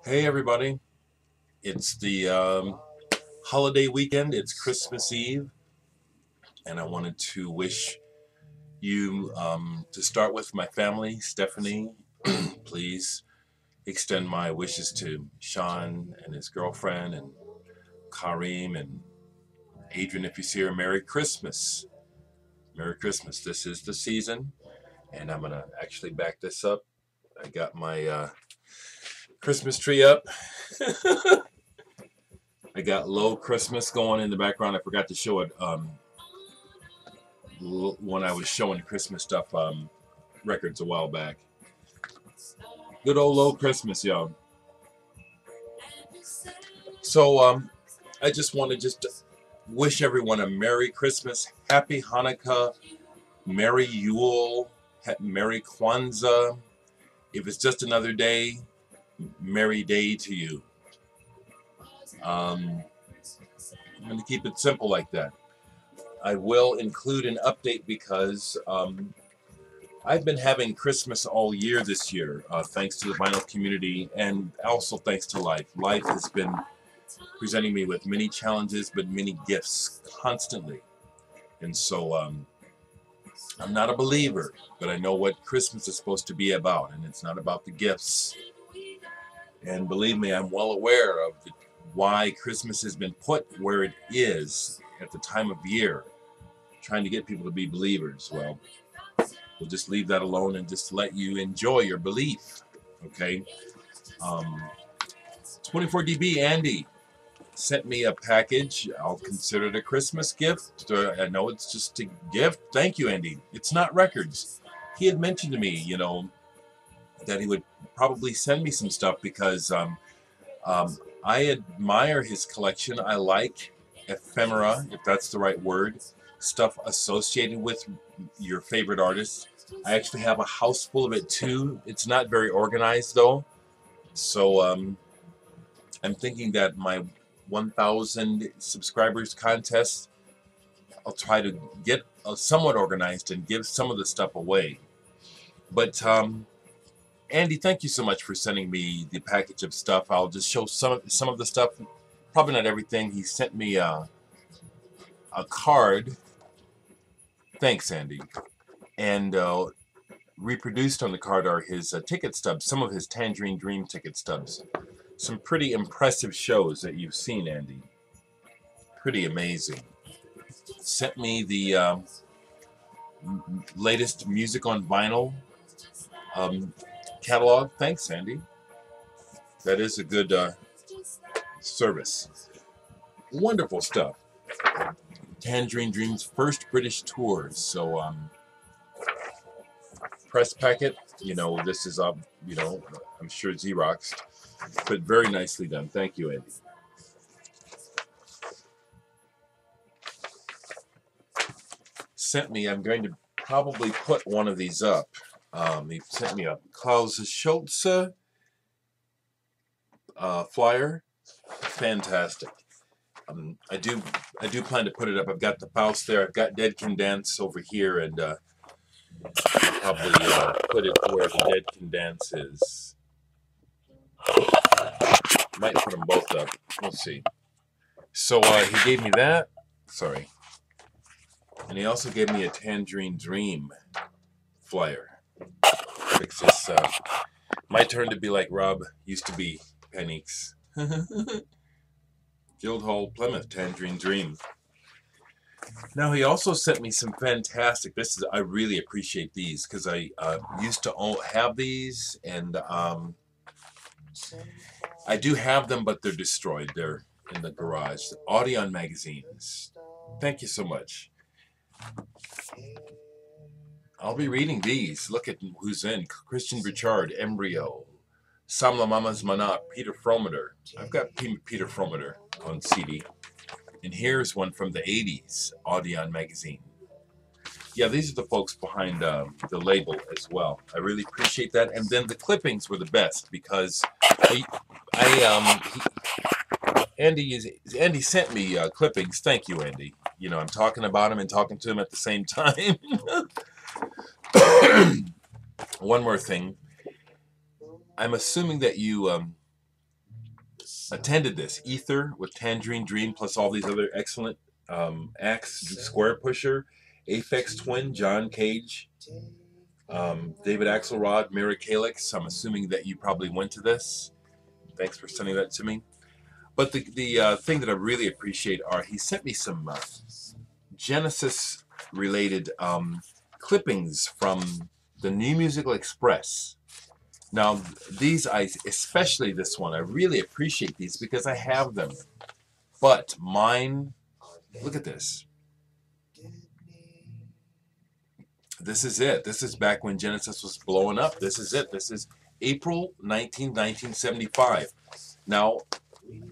Hey everybody, it's the holiday weekend, it's Christmas Eve, and I wanted to wish you, to start with my family, Stephanie, please extend my wishes to Sean and his girlfriend and Kareem and Adrian if you see her. Merry Christmas. Merry Christmas. This is the season, and I'm going to actually back this up. I got my Christmas tree up. I got Low Christmas going in the background. I forgot to show it when I was showing Christmas stuff records a while back. Good old Low Christmas, y'all. So I just want to wish everyone a Merry Christmas, Happy Hanukkah, Merry Yule, Merry Kwanzaa. If it's just another day, Merry Day to you. I'm going to keep it simple like that. I will include an update because I've been having Christmas all year this year, thanks to the vinyl community and also thanks to life. Life has been presenting me with many challenges but many gifts constantly. And so I'm not a believer, but I know what Christmas is supposed to be about, and it's not about the gifts. And believe me, I'm well aware of why Christmas has been put where it is at the time of year, trying to get people to be believers. Well, we'll just leave that alone and just let you enjoy your belief, okay? 24DB Andy sent me a package. I'll consider it a Christmas gift. I know it's just a gift. Thank you, Andy. It's not records. He had mentioned to me, you know, that he would probably send me some stuff because I admire his collection. I like ephemera, if that's the right word, stuff associated with your favorite artists. I actually have a house full of it too. It's not very organized though. So I'm thinking that my 1,000 subscribers contest, I'll try to get somewhat organized and give some of the stuff away. But Andy, thank you so much for sending me the package of stuff. I'll just show some of the stuff, probably not everything. He sent me a card. Thanks, Andy. And reproduced on the card are his ticket stubs, some of his Tangerine Dream ticket stubs. Some pretty impressive shows that you've seen, Andy. Pretty amazing. Sent me the latest music on vinyl catalog. Thanks, Andy. That is a good service. Wonderful stuff. Tangerine Dream's first British tours. So press packet, you know, this is you know, I'm sure Xeroxed, but very nicely done. Thank you, Andy. Sent me, I'm going to probably put one of these up. He sent me a Klaus Schulze flyer. Fantastic. I do plan to put it up. I've got the Faust there. I've got Dead Can Dance over here, and I'll probably put it where the Dead Can Dance is. Might put them both up. We'll see. So he gave me that. Sorry. And he also gave me a Tangerine Dream flyer. Fix this. My turn to be like Rob used to be, Penix. Guildhall, Plymouth, Tangerine Dream. Now he also sent me some fantastic. I really appreciate these because I used to have these, and I do have them, but they're destroyed. They're in the garage. Audion magazines. Thank you so much. I'll be reading these. Look at who's in. Christian Richard, Embryo, Samla Mama's Manat, Peter Frometer. I've got Peter Frometer on CD. And here's one from the 80s, Audion magazine. Yeah, these are the folks behind the label as well. I really appreciate that. And then the clippings were the best because Andy sent me clippings. Thank you, Andy. You know, I'm talking about him and talking to him at the same time. One more thing. I'm assuming that you attended this. Ether with Tangerine Dream plus all these other excellent acts. Square Pusher, Aphex Twin, John Cage, David Axelrod, Mira Kalix. I'm assuming that you probably went to this. Thanks for sending that to me. But the thing that I really appreciate are he sent me some Genesis related clippings from the New Musical Express. Now these, especially this one, I really appreciate these because I have them. But mine, look at this. This is it. This is back when Genesis was blowing up. This is it. This is April 1975. Now,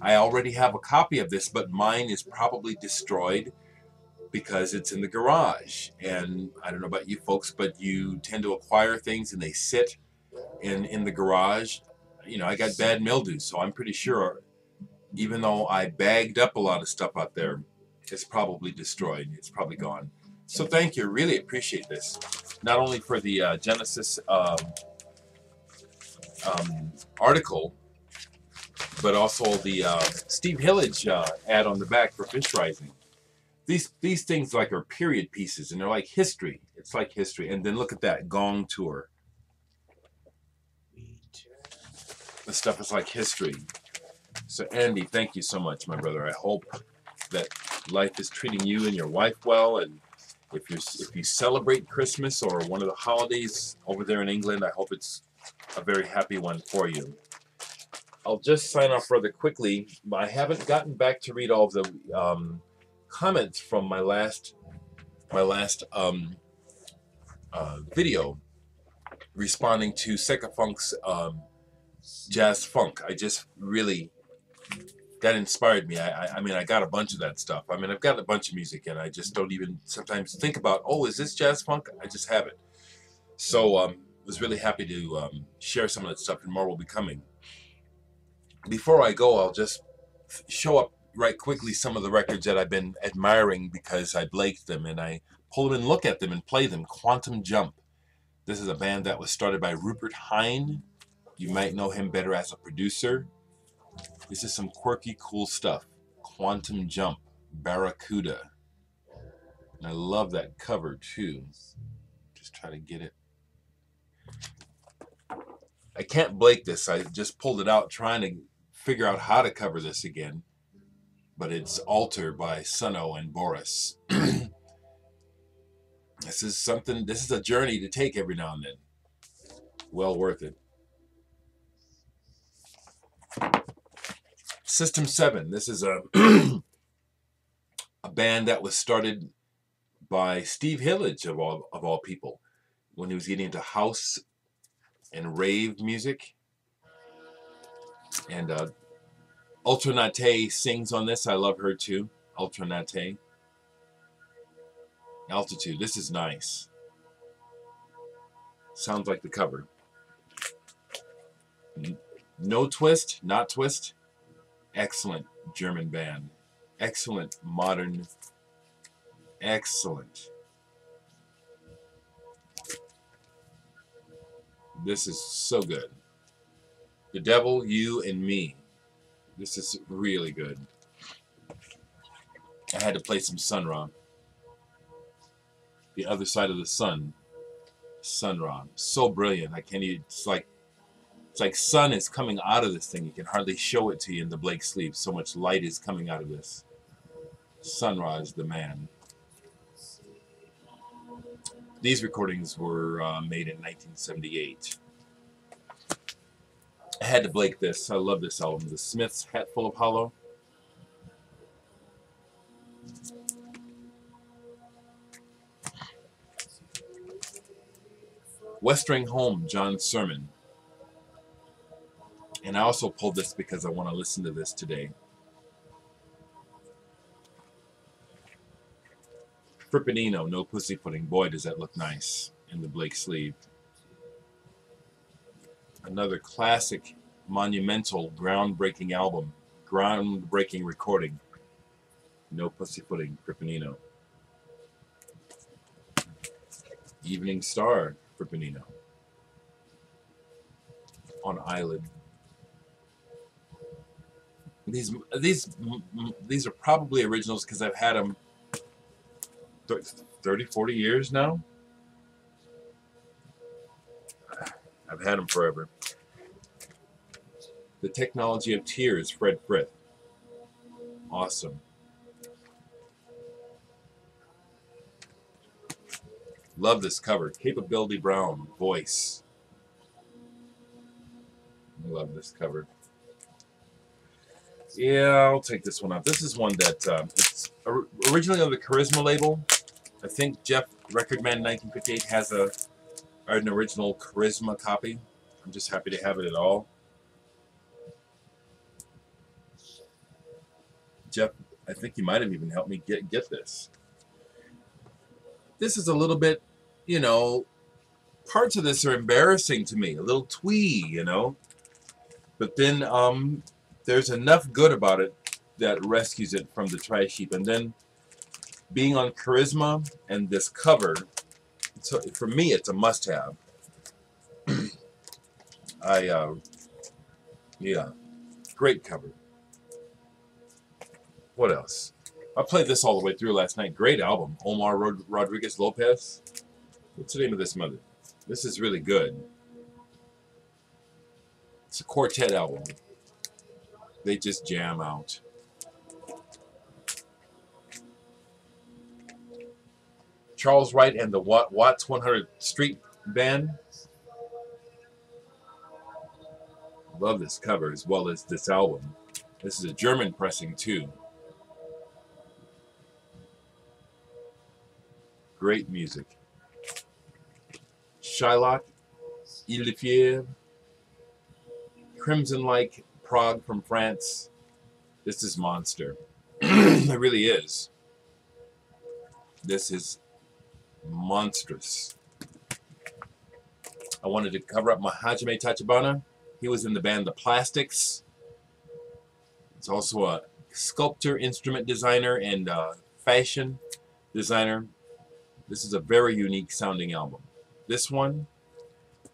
I already have a copy of this, but mine is probably destroyed because it's in the garage. And I don't know about you folks, but you tend to acquire things and they sit in the garage. You know, I got bad mildew, so I'm pretty sure, even though I bagged up a lot of stuff out there, it's probably destroyed. It's probably gone. So thank you. Really appreciate this. Not only for the Genesis article, but also the Steve Hillage ad on the back for Fish Rising. These things like are period pieces, and they're like history. It's like history. And then look at that Gong Tour. This stuff is like history. So Andy, thank you so much, my brother. I hope that life is treating you and your wife well, and if you celebrate Christmas or one of the holidays over there in England, I hope it's a very happy one for you. I'll just sign off rather quickly. I haven't gotten back to read all of the comments from my last video responding to Seka Funk's jazz funk. I just really, that inspired me. I mean, I got a bunch of that stuff. I mean, I've got a bunch of music, and I just don't even sometimes think about, oh, is this jazz funk? I just have it. So was really happy to share some of that stuff, and more will be coming. Before I go, I'll just show up right quickly some of the records that I've been admiring because I blaked them, and I pull them and look at them and play them. Quantum Jump. This is a band that was started by Rupert Hine. You might know him better as a producer. This is some quirky, cool stuff. Quantum Jump, Barracuda. And I love that cover, too. Just try to get it. I can't blake this. I just pulled it out trying to figure out how to cover this again. But it's Altar by Suno and Boris. This is something, this is a journey to take every now and then. Well worth it. System 7. This is a a band that was started by Steve Hillage of all people when he was getting into house and rave music. And Ultranate sings on this. I love her too. Ultranate. Altitude. This is nice. Sounds like the cover. No Twist, Not Twist. Excellent German band. Excellent modern. Excellent. This is so good. The Devil, You, and Me. This is really good. I had to play some Sun Ra. The Other Side of the Sun. Sun Ra. So brilliant. I can't even, it's like sun is coming out of this thing. You can hardly show it to you in the Blake sleeve. So much light is coming out of this. Sun Ra is the man. These recordings were made in 1978. I had to Blake this. I love this album. The Smiths' Hatful of Hollow. Westering Home, John Sermon. And I also pulled this because I want to listen to this today. Frippinino, No Pussyfooting. Boy, does that look nice in the Blake sleeve. Another classic, monumental, groundbreaking album. Groundbreaking recording. No Pussyfooting, Frippinino. Evening Star, Frippinino. on Island. These are probably originals because I've had them 30, 40 years now. I've had them forever. The Technology of Tears, Fred Frith. Awesome. Love this cover. Capability Brown, voice. Love this cover. Yeah, I'll take this one off. This is one that it's originally on the Charisma label. I think Jeff Recordman 1958 has an original Charisma copy. I'm just happy to have it at all. Jeff, I think you might have even helped me get this. This is a little bit, you know, parts of this are embarrassing to me, a little twee, you know. But then there's enough good about it that rescues it from the trash heap. And then being on Charisma and this cover, so for me, it's a must-have. Yeah, great cover. What else? I played this all the way through last night. Great album. Omar Rodriguez Lopez. What's the name of this mother? This is really good. It's a quartet album. They just jam out. Charles Wright and the Watts 100 Street Band. Love this cover as well as this album. This is a German pressing too. Great music. Shylock, Ile de Fièvre, Crimson Like Prague from France. This is monster. It really is. This is monstrous. I wanted to cover up Mahajime Tachibana. He was in the band The Plastics. He's also a sculptor, instrument designer, and fashion designer. This is a very unique sounding album. This one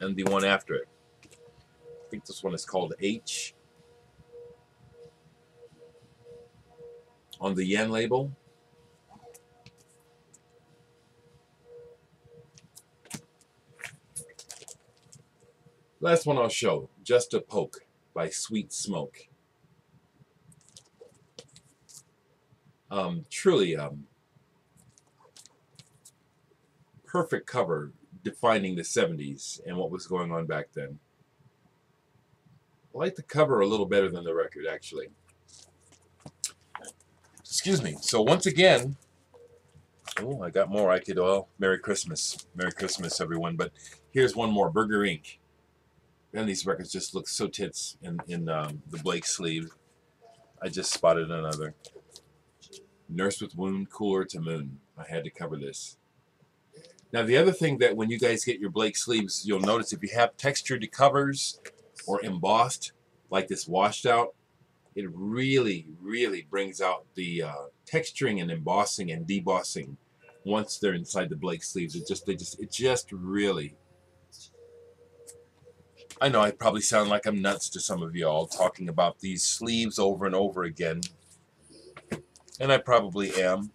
and the one after it. I think this one is called H. On the Yen label. Last one I'll show, Just a Poke by Sweet Smoke. Truly perfect cover defining the 70s and what was going on back then. I like the cover a little better than the record, actually. Excuse me. So once again, oh, I got more. I could, well, Merry Christmas. Merry Christmas, everyone. But here's one more, Burger Inc. And these records just look so tits in the Blake sleeve. I just spotted another. Nurse with Wound, Cooler to Moon. I had to cover this. Now, the other thing that when you guys get your Blake sleeves, you'll notice if you have textured covers or embossed, like this washed out, it really, really brings out the texturing and embossing and debossing once they're inside the Blake sleeves. It just really... I know I probably sound like I'm nuts to some of y'all talking about these sleeves over and over again. And I probably am.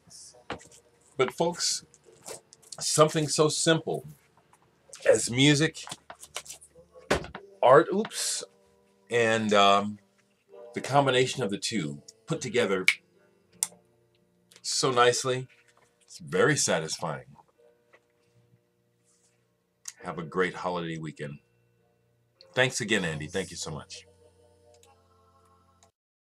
But folks, something so simple as music, art, and the combination of the two put together so nicely, it's very satisfying. Have a great holiday weekend. Thanks again, Andy. Thank you so much.